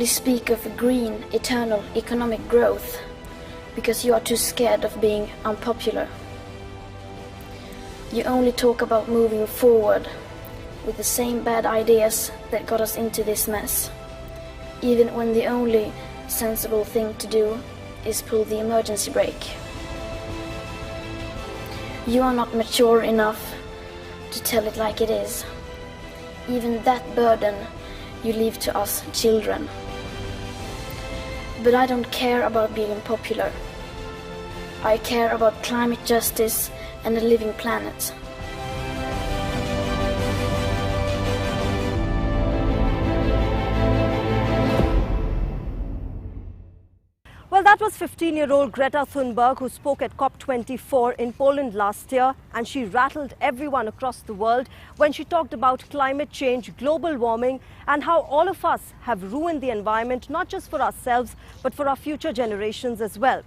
only speak of green, eternal economic growth because you are too scared of being unpopular. You only talk about moving forward with the same bad ideas that got us into this mess, even when the only sensible thing to do is pull the emergency brake. You are not mature enough to tell it like it is. Even that burden you leave to us children. But I don't care about being popular. I care about climate justice and a living planet. Well, that was 15-year-old Greta Thunberg, who spoke at COP24 in Poland last year, and she rattled everyone across the world when she talked about climate change, global warming, and how all of us have ruined the environment, not just for ourselves, but for our future generations as well.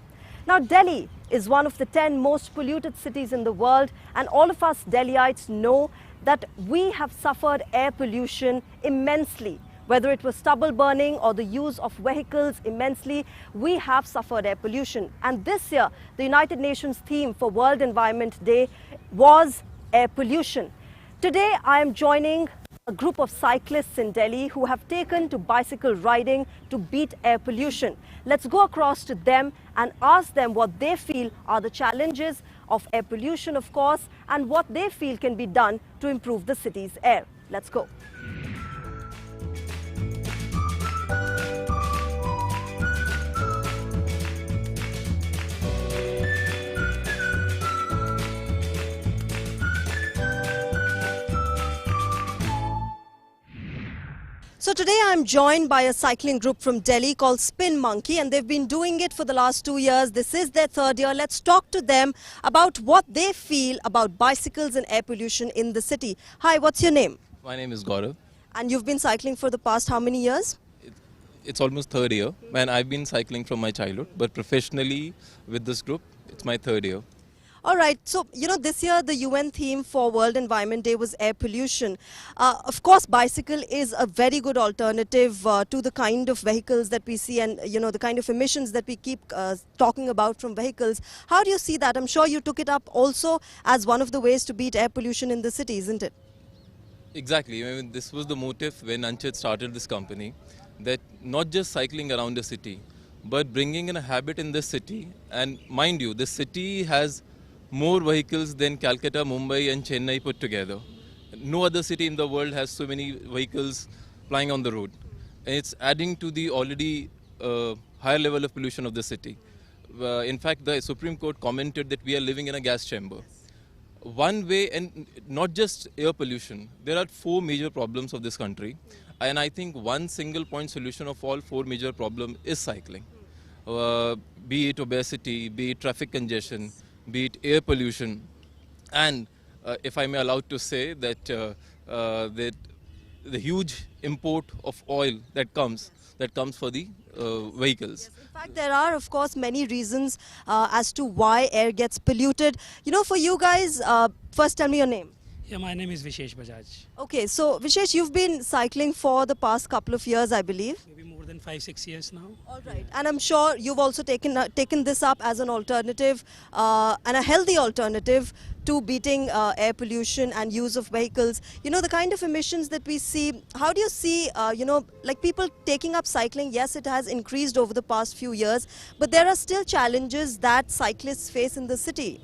Now, Delhi is one of the 10 most polluted cities in the world, and all of us Delhiites know that we have suffered air pollution immensely. Whether it was stubble burning or the use of vehicles immensely, we have suffered air pollution. And this year, the United Nations theme for World Environment Day was air pollution. Today, I am joining a group of cyclists in Delhi who have taken to bicycle riding to beat air pollution. Let's go across to them and ask them what they feel are the challenges of air pollution, of course, and what they feel can be done to improve the city's air. Let's go. So today I'm joined by a cycling group from Delhi called Spin Monkey, and they've been doing it for the last 2 years. This is their third year. Let's talk to them about what they feel about bicycles and air pollution in the city. Hi, what's your name? My name is Gaurav. And you've been cycling for the past how many years? It's almost third year, and I've been cycling from my childhood, but professionally with this group, it's my third year. All right, so this year the UN theme for World Environment Day was air pollution. Of course, bicycle is a very good alternative to the kind of vehicles that we see and the kind of emissions that we keep talking about from vehicles. How do you see that? I'm sure you took it up also as one of the ways to beat air pollution in the city, isn't it? Exactly. I mean, this was the motive when Anchit started this company, that not just cycling around the city, but bringing in a habit in this city. And mind you, this city has more vehicles than Calcutta, Mumbai and Chennai put together. No other city in the world has so many vehicles flying on the road. And it's adding to the already higher level of pollution of the city. In fact, the Supreme Court commented that we are living in a gas chamber. One way, and not just air pollution, there are 4 major problems of this country. And I think one single point solution of all 4 major problems is cycling. Be it obesity, be it traffic congestion, be it air pollution, and if I may allow to say that that the huge import of oil that comes for the vehicles. Yes, in fact, there are of course many reasons as to why air gets polluted. For you guys, first tell me your name. Yeah, my name is Vishesh Bajaj. Okay, so Vishesh, you've been cycling for the past couple of years, I believe. Maybe more than 5-6 years now. All right, and I'm sure you've also taken this up as an alternative and a healthy alternative to beating air pollution and use of vehicles. The kind of emissions that we see, how do you see, like people taking up cycling? Yes, it has increased over the past few years, but there are still challenges that cyclists face in the city.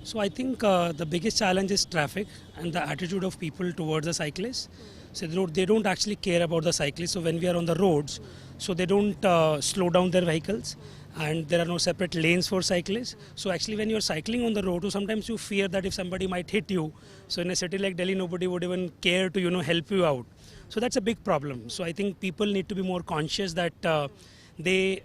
So I think the biggest challenge is traffic and the attitude of people towards the cyclists. So they don't actually care about the cyclists. So when we are on the roads, so they don't slow down their vehicles, and there are no separate lanes for cyclists. So actually when you're cycling on the road, so sometimes you fear that if somebody might hit you. So in a city like Delhi, nobody would even care to help you out. So that's a big problem. So I think people need to be more conscious that they,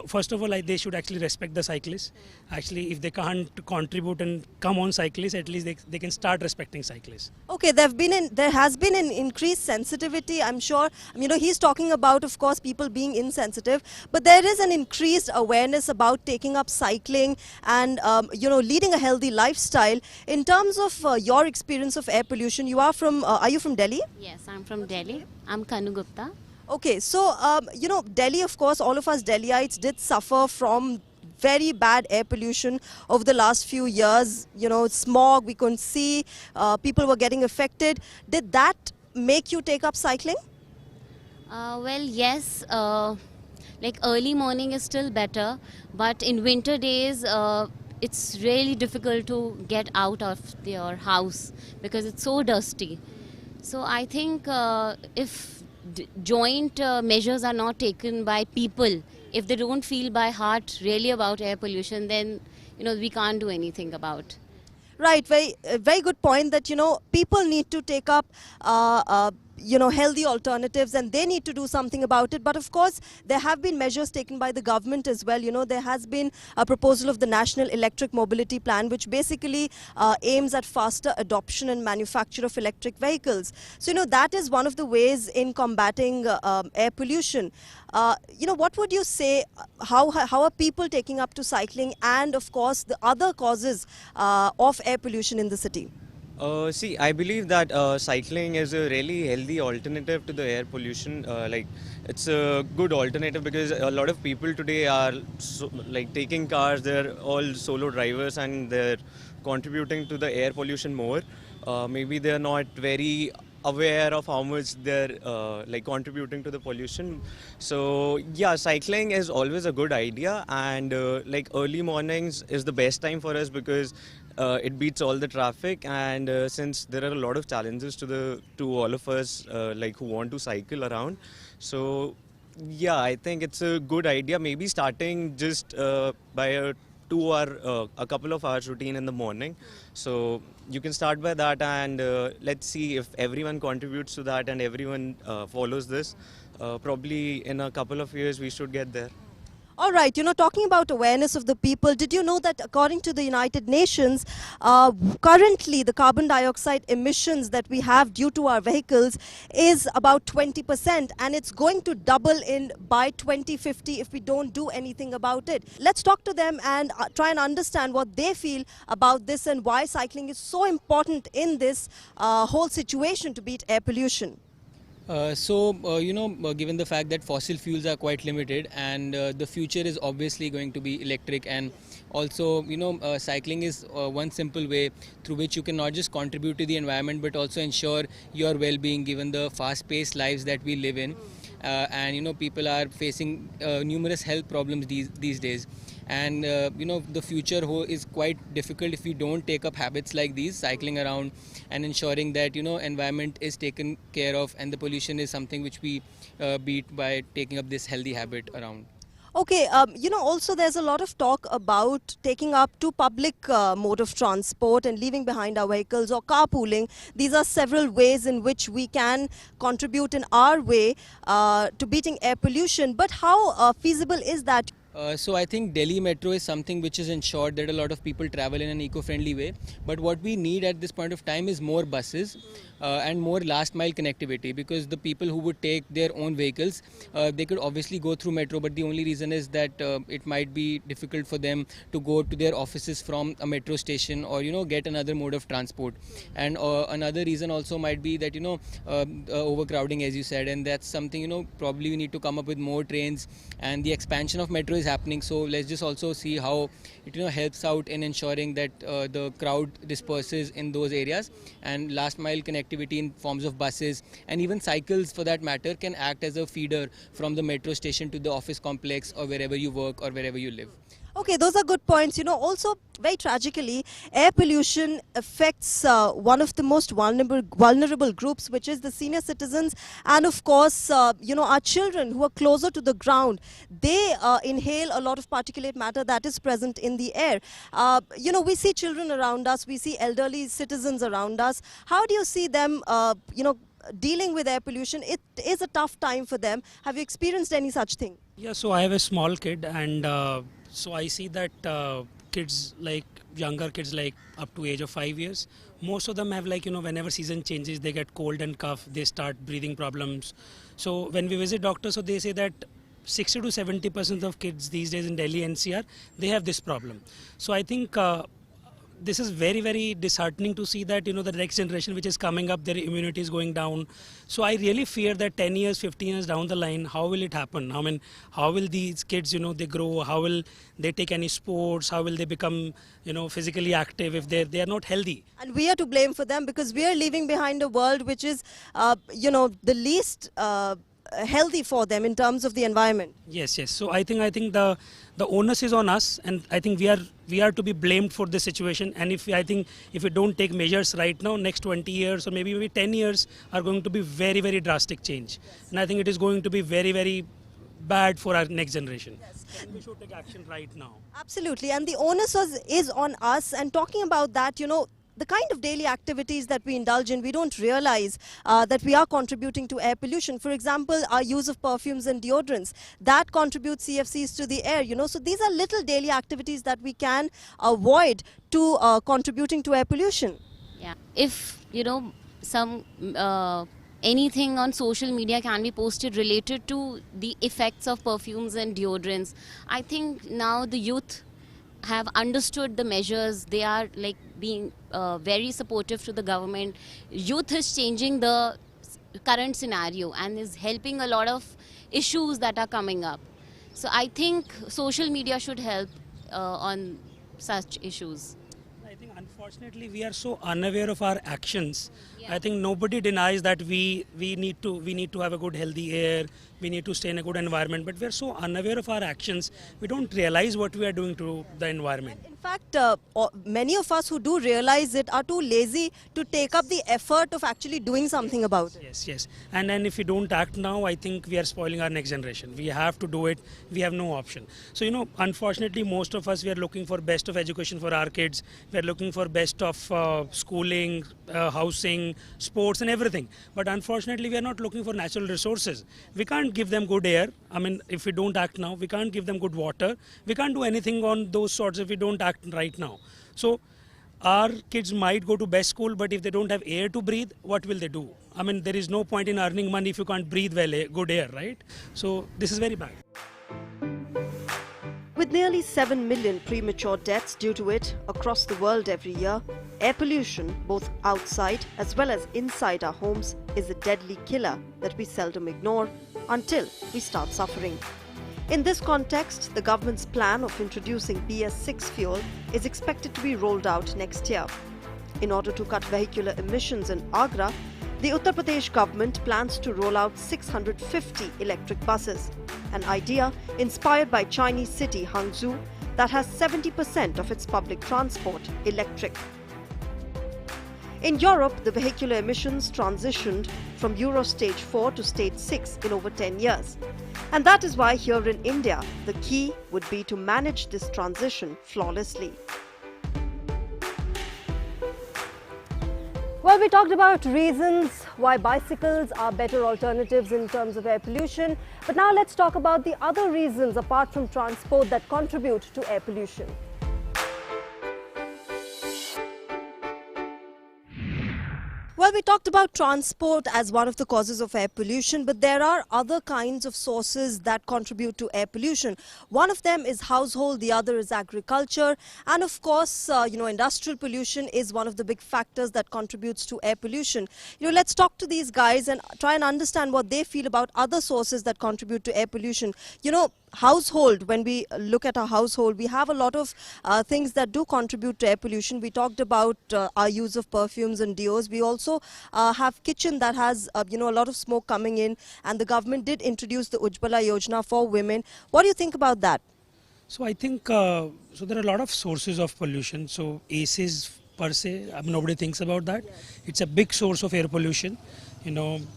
first of all, they should actually respect the cyclists. Actually, if they can't contribute and come on cyclists, at least they can start respecting cyclists. Okay, there has been an increased sensitivity, I'm sure. He's talking about, of course, people being insensitive, but there is an increased awareness about taking up cycling and, leading a healthy lifestyle. In terms of your experience of air pollution, are you from Delhi? Yes, I'm from Delhi. I'm Kanu Gupta. Okay, so Delhi, of course, all of us Delhiites did suffer from very bad air pollution over the last few years. Smog, we couldn't see, people were getting affected. Did that make you take up cycling? Well, yes. Like early morning is still better, but in winter days, it's really difficult to get out of your house because it's so dusty. So I think if joint measures are not taken by people, if they don't feel by heart really about air pollution, then we can't do anything about. Right, very good point that, people need to take up, healthy alternatives, and they need to do something about it. But of course, there have been measures taken by the government as well. There has been a proposal of the National Electric Mobility Plan, which basically aims at faster adoption and manufacture of electric vehicles. So, that is one of the ways in combating air pollution. What would you say, how are people taking up to cycling, and of course the other causes of air pollution in the city? See, I believe that cycling is a really healthy alternative to the air pollution. It's a good alternative because a lot of people today are taking cars. They're all solo drivers and they're contributing to the air pollution more. Maybe they're not very aware of how much they're contributing to the pollution. So yeah, cycling is always a good idea, and early mornings is the best time for us because it beats all the traffic, and since there are a lot of challenges to all of us who want to cycle around. So yeah, I think it's a good idea, maybe starting just by a couple of hours routine in the morning. So you can start by that, and let's see if everyone contributes to that and everyone follows this. Probably in a couple of years we should get there. All right, talking about awareness of the people, did you know that according to the United Nations, currently the carbon dioxide emissions that we have due to our vehicles is about 20%, and it's going to double in by 2050 if we don't do anything about it. Let's talk to them and try and understand what they feel about this and why cycling is so important in this whole situation to beat air pollution. Given the fact that fossil fuels are quite limited, and the future is obviously going to be electric, and also cycling is one simple way through which you can not just contribute to the environment but also ensure your well-being given the fast-paced lives that we live in. And people are facing numerous health problems these days, and the future is quite difficult if we don't take up habits like these, cycling around and ensuring that environment is taken care of, and the pollution is something which we beat by taking up this healthy habit around. Okay, also there's a lot of talk about taking up to public mode of transport and leaving behind our vehicles, or carpooling. These are several ways in which we can contribute in our way to beating air pollution. But how feasible is that? So I think Delhi Metro is something which is ensured that a lot of people travel in an eco-friendly way. But what we need at this point of time is more buses and more last mile connectivity, because the people who would take their own vehicles, they could obviously go through metro, but the only reason is that it might be difficult for them to go to their offices from a metro station, or get another mode of transport. And another reason also might be that overcrowding, as you said, and that's something probably we need to come up with more trains, and the expansion of metro is happening. So let's just also see how it helps out in ensuring that the crowd disperses in those areas, and last mile connectivity in forms of buses and even cycles for that matter can act as a feeder from the metro station to the office complex or wherever you work or wherever you live. Okay, those are good points. Also, very tragically, air pollution affects one of the most vulnerable groups, which is the senior citizens, and of course, our children who are closer to the ground. They inhale a lot of particulate matter that is present in the air. We see children around us, we see elderly citizens around us. How do you see them, dealing with air pollution? It is a tough time for them. Have you experienced any such thing? Yeah, so I have a small kid, and so I see that kids, younger kids up to age of 5 years, most of them have whenever season changes, they get cold and cough, they start breathing problems. So when we visit doctors, so they say that 60 to 70% of kids these days in Delhi NCR, they have this problem. So I think this is very, very disheartening to see that, the next generation which is coming up, their immunity is going down. So I really fear that 10 years, 15 years down the line, how will it happen? I mean, how will these kids, they grow? How will they take any sports? How will they become, physically active if they are not healthy? And we are to blame for them because we are leaving behind a world which is, the least healthy for them in terms of the environment. Yes. So I think the onus is on us, and I think we are to be blamed for this situation. And if we don't take measures right now, next 20 years or maybe 10 years are going to be very, very drastic change. Yes. And I think it is going to be very, very bad for our next generation. Yes. And we should take action right now. Absolutely, and the onus is on us. And talking about that, the kind of daily activities that we indulge in, we don't realize that we are contributing to air pollution. For example, our use of perfumes and deodorants, that contributes CFCs to the air, So these are little daily activities that we can avoid to contributing to air pollution. Yeah. If, some anything on social media can be posted related to the effects of perfumes and deodorants, I think now the youth have understood the measures. They are like being very supportive to the government. Youth is changing the current scenario and is helping a lot of issues that are coming up. So I think social media should help on such issues. I think unfortunately we are so unaware of our actions. Yeah. I think nobody denies that we need to have a good healthy air, we need to stay in a good environment, but we are so unaware of our actions, we don't realize what we are doing to the environment. In fact, many of us who do realize it are too lazy to take up the effort of actually doing something about it. Yes. And then if we don't act now, I think we are spoiling our next generation. We have to do it. We have no option. So, unfortunately, most of us, we are looking for best of education for our kids. We are looking for best of schooling, housing, sports and everything. But unfortunately, we are not looking for natural resources. We can't give them good air. I mean, if we don't act now, we can't give them good water. We can't do anything on those sorts if we don't act right now. So our kids might go to best school, but if they don't have air to breathe, what will they do? I mean, there is no point in earning money if you can't breathe well, good air, right? So this is very bad. With nearly 7 million premature deaths due to it across the world every year, air pollution, both outside as well as inside our homes, is a deadly killer that we seldom ignore until we start suffering. In this context, the government's plan of introducing BS6 fuel is expected to be rolled out next year. In order to cut vehicular emissions in Agra, the Uttar Pradesh government plans to roll out 650 electric buses, an idea inspired by Chinese city Hangzhou that has 70% of its public transport electric. In Europe, the vehicular emissions transitioned from Euro Stage 4 to Stage 6 in over 10 years. And that is why here in India, the key would be to manage this transition flawlessly. Well, we talked about reasons why bicycles are better alternatives in terms of air pollution. But now let's talk about the other reasons apart from transport that contribute to air pollution. Well, we talked about transport as one of the causes of air pollution, but there are other kinds of sources that contribute to air pollution. One of them is household, the other is agriculture, and of course, industrial pollution is one of the big factors that contributes to air pollution. Let's talk to these guys and try and understand what they feel about other sources that contribute to air pollution. Household, when we look at our household, we have a lot of things that do contribute to air pollution. We talked about our use of perfumes and deos. We also have kitchen that has a lot of smoke coming in, and the government did introduce the Ujjwala Yojana for women. What do you think about that? So I think so there are a lot of sources of pollution. So ACs per se, nobody thinks about that. Yes. It's a big source of air pollution.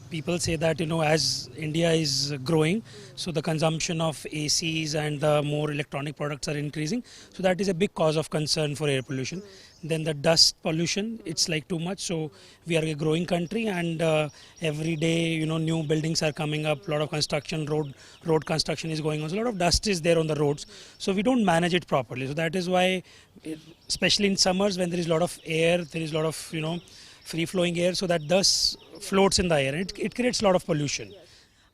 People say that, as India is growing, so the consumption of ACs and the more electronic products are increasing. So that is a big cause of concern for air pollution. Then the dust pollution, it's like too much. So we are a growing country, and every day, new buildings are coming up, a lot of construction, road construction is going on. So a lot of dust is there on the roads. So we don't manage it properly. So that is why, especially in summers when there is a lot of air, there is a lot of, free-flowing air, so that dust floats in the air, and it creates a lot of pollution.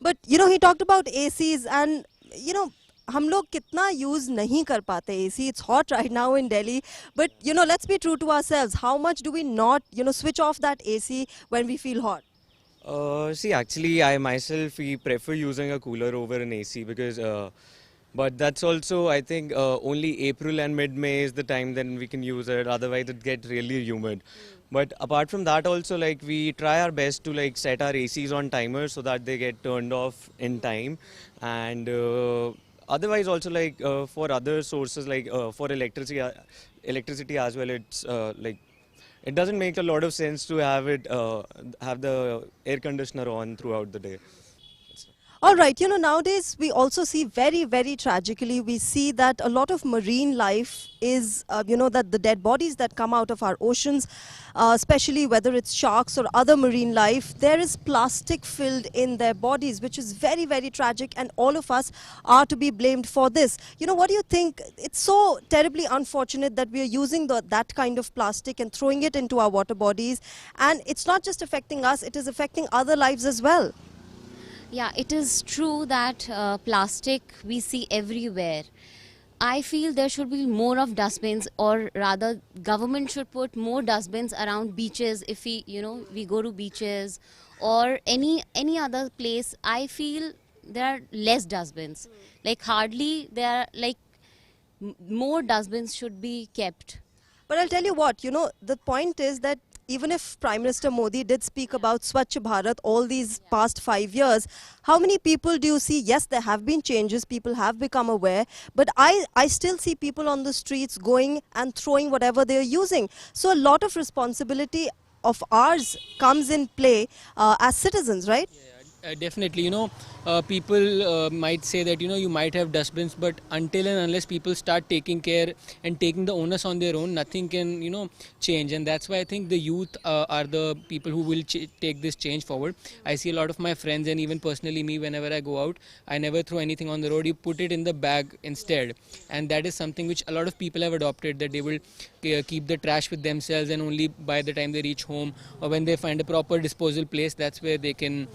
But, he talked about ACs, and, हम लोग कितना use नहीं कर पाते AC. It's hot right now in Delhi, but let's be true to ourselves. How much do we not switch off that AC when we feel hot? See, actually, I myself prefer using a cooler over an AC because, but that's also, I think, only April and mid-May is the time then we can use it. Otherwise, it gets really humid. But apart from that, also like we try our best to like set our ACs on timers so that they get turned off in time, and otherwise also like for other sources like for electricity as well, it's like it doesn't make a lot of sense to have the air conditioner on throughout the day. All right, nowadays we also see very, very tragically, we see that a lot of marine life is, that the dead bodies that come out of our oceans, especially whether it's sharks or other marine life, there is plastic filled in their bodies, which is very, very tragic, and all of us are to be blamed for this. What do you think? It's so terribly unfortunate that we are using that kind of plastic and throwing it into our water bodies, and it's not just affecting us, it is affecting other lives as well. Yeah, it is true that plastic we see everywhere. I feel there should be more of dustbins, or rather government should put more dustbins around beaches. If we go to beaches or any other place, I feel there are less dustbins. Like hardly there are, like more dustbins should be kept. But I'll tell you what, the point is that even if Prime Minister Modi did speak about Swachh Bharat all these past 5 years, how many people do you see? Yes, there have been changes, people have become aware, but I still see people on the streets going and throwing whatever they're using. So a lot of responsibility of ours comes in play as citizens, right? Definitely, people might say that, you might have dustbins, but until and unless people start taking care and taking the onus on their own, nothing can, change. And that's why I think the youth are the people who will take this change forward. I see a lot of my friends, and even personally me, whenever I go out, I never throw anything on the road. You put it in the bag instead. And that is something which a lot of people have adopted, that they will keep the trash with themselves, and only by the time they reach home or when they find a proper disposal place, that's where they can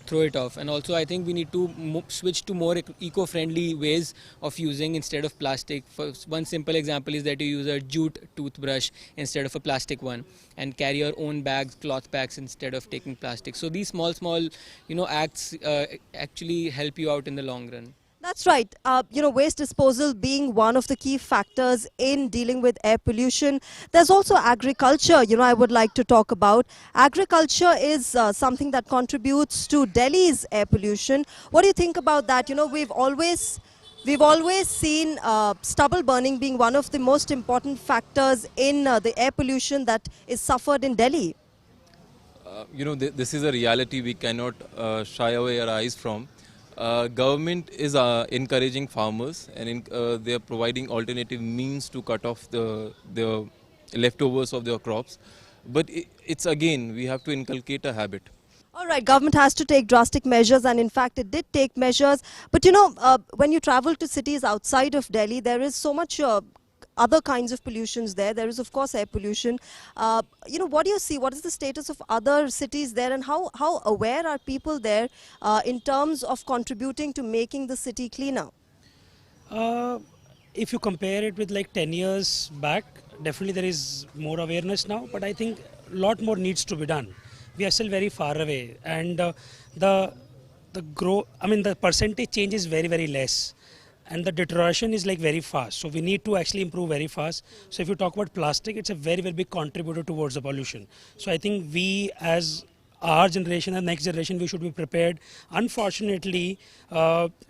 throw it off. And also I think we need to switch to more eco-friendly ways of using instead of plastic. For one simple example is that you use a jute toothbrush instead of a plastic one, and carry your own bags, cloth bags, instead of taking plastic. So these small acts actually help you out in the long run. That's right. Waste disposal being one of the key factors in dealing with air pollution. There's also agriculture, I would like to talk about. Agriculture is something that contributes to Delhi's air pollution. What do you think about that? We've always seen stubble burning being one of the most important factors in the air pollution that is suffered in Delhi. This is a reality we cannot shy away our eyes from. Government is encouraging farmers, and they are providing alternative means to cut off the leftovers of their crops. But it's again, we have to inculcate a habit. All right, government has to take drastic measures, and in fact it did take measures. But when you travel to cities outside of Delhi, there is so much other kinds of pollutions there. There is, of course, air pollution. What do you see? What is the status of other cities there, and how aware are people there in terms of contributing to making the city cleaner? If you compare it with like 10 years back, definitely there is more awareness now, but I think a lot more needs to be done. We are still very far away, and the percentage change is very, very less. And the deterioration is like very fast, so we need to actually improve very fast. So if you talk about plastic, it's a very, very big contributor towards the pollution. So I think we, as our generation and next generation, we should be prepared. Unfortunately,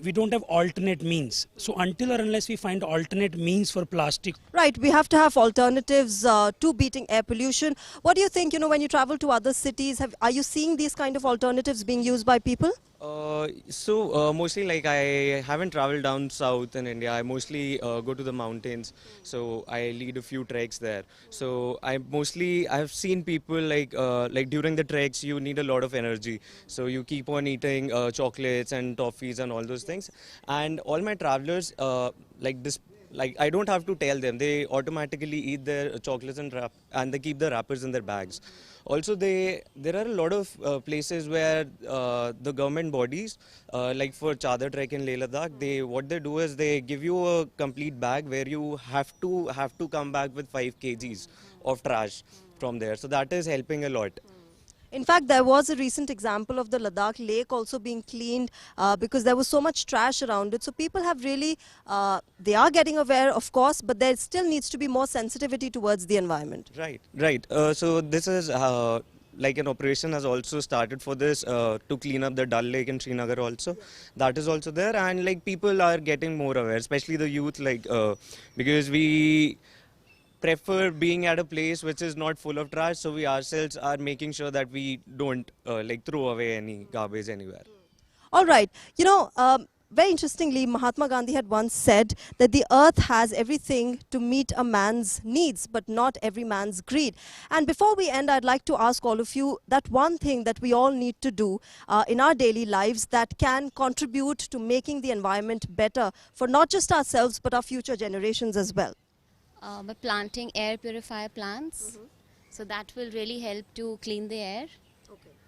we don't have alternate means. So until or unless we find alternate means for plastic. Right, we have to have alternatives to beating air pollution. What do you think, when you travel to other cities, are you seeing these kind of alternatives being used by people? Mostly like I haven't traveled down south in India. I mostly go to the mountains, so I lead a few treks there. So I've seen people like during the treks you need a lot of energy, so you keep on eating chocolates and toffees and all those things. And all my travelers like I don't have to tell them. They automatically eat their chocolates and they keep the wrappers in their bags. Also, there are a lot of places where the government bodies, like for Chadar Trek in Leh Ladakh, what they do is they give you a complete bag where you have to come back with 5 kgs of trash from there. So that is helping a lot. In fact, there was a recent example of the Ladakh lake also being cleaned because there was so much trash around it. So people have really, they are getting aware, of course, but there still needs to be more sensitivity towards the environment. Right. So this is like an operation has also started for this to clean up the Dal Lake in Srinagar also. That is also there, and like people are getting more aware, especially the youth, like because we prefer being at a place which is not full of trash, so we ourselves are making sure that we don't like throw away any garbage anywhere. All right. You know, very interestingly, Mahatma Gandhi had once said that the earth has everything to meet a man's needs, but not every man's greed. And before we end, I'd like to ask all of you that one thing that we all need to do in our daily lives that can contribute to making the environment better for not just ourselves, but our future generations as well. By planting air purifier plants. So that will really help to clean the air.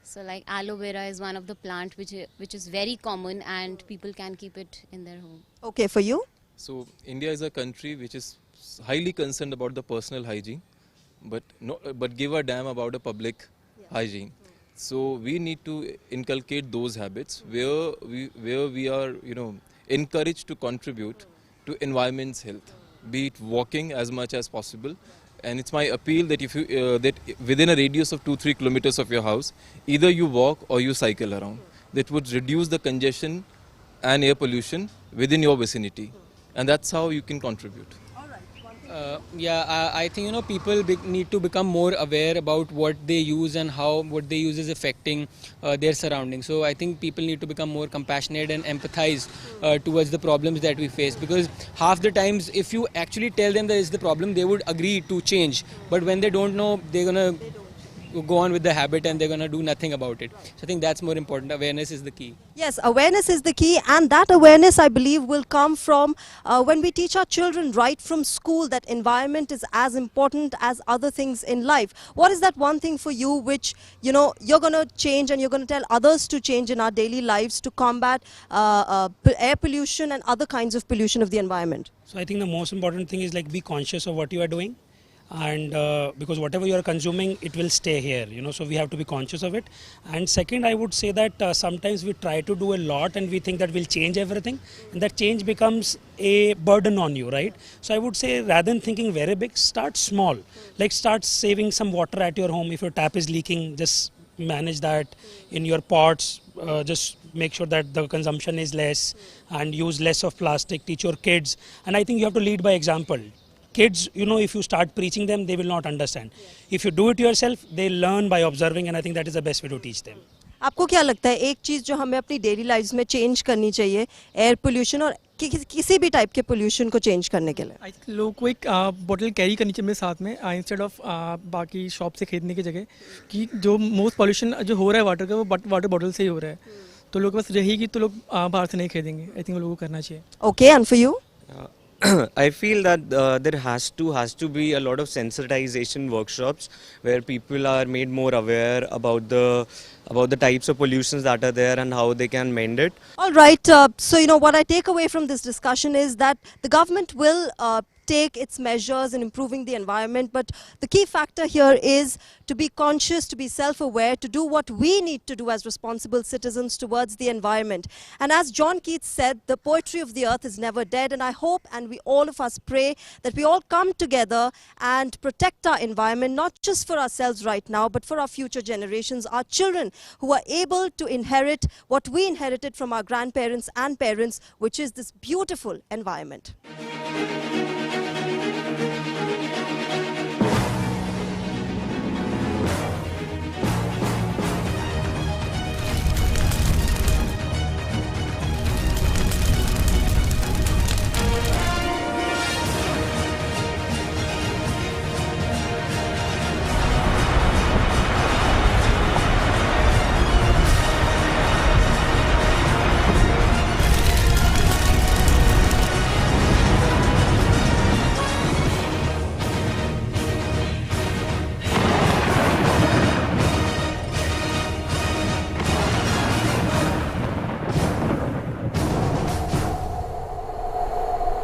So like aloe vera is one of the plant which is very common and people can keep it in their home. Okay, for you? So India is a country which is highly concerned about the personal hygiene, but give a damn about the public hygiene. So we need to inculcate those habits where we are encouraged to contribute to environment's health, be it walking as much as possible. And it's my appeal that if you that within a radius of 2-3 kilometers of your house, either you walk or you cycle around. That would reduce the congestion and air pollution within your vicinity, and that's how you can contribute. I think people need to become more aware about what they use and how what they use is affecting their surroundings. So I think people need to become more compassionate and empathize towards the problems that we face, because half the times if you actually tell them that is the problem, they would agree to change, but when they don't know, they're gonna go on with the habit and they're going to do nothing about it. So I think that's more important. Awareness is the key. Yes, awareness is the key, and that awareness, I believe, will come from when we teach our children right from school that environment is as important as other things in life. What is that one thing for you which you're going to change and you're going to tell others to change in our daily lives to combat air pollution and other kinds of pollution of the environment? So I think the most important thing is like be conscious of what you are doing. And because whatever you are consuming, it will stay here, so we have to be conscious of it. And second, I would say that sometimes we try to do a lot and we think that we'll change everything, and that change becomes a burden on you, right? So I would say, rather than thinking very big, start small. Like start saving some water at your home. If your tap is leaking, just manage that. In your pots, just make sure that the consumption is less and use less of plastic. Teach your kids, and I think you have to lead by example. Kids, if you start preaching them, they will not understand. If you do it yourself, they learn by observing, and I think that is the best way to teach them. आपको क्या लगता है एक चीज़ जो हमें अपनी daily lifes में change करनी चाहिए एयर पोल्यूशन और किसी भी टाइप के पोल्यूशन को चेंज करने के लिए? आई थिंक लोगों को एक बोतल कैरी करनी चाहिए मेरे साथ में इंस्टेड ऑफ बाकी शॉप से खरीदने की जगह, कि जो मोस्ट पोल्यूशन जो हो रहा है वाटर का वो वाटर बॉटल से ही हो रहा है, तो लोग बस रहेगी तो लोग बाहर से नहीं खरीदेंगे. आई थिंक लोगों को करना चाहिए. Okay, and for you? I feel that there has to be a lot of sensitization workshops where people are made more aware about the types of pollutions that are there and how they can mend it. All right. So what I take away from this discussion is that the government will take its measures in improving the environment, but the key factor here is to be conscious, to be self-aware, to do what we need to do as responsible citizens towards the environment. And as John Keats said, the poetry of the earth is never dead, and I hope, and we all of us pray, that we all come together and protect our environment, not just for ourselves right now, but for our future generations, our children, who are able to inherit what we inherited from our grandparents and parents, which is this beautiful environment.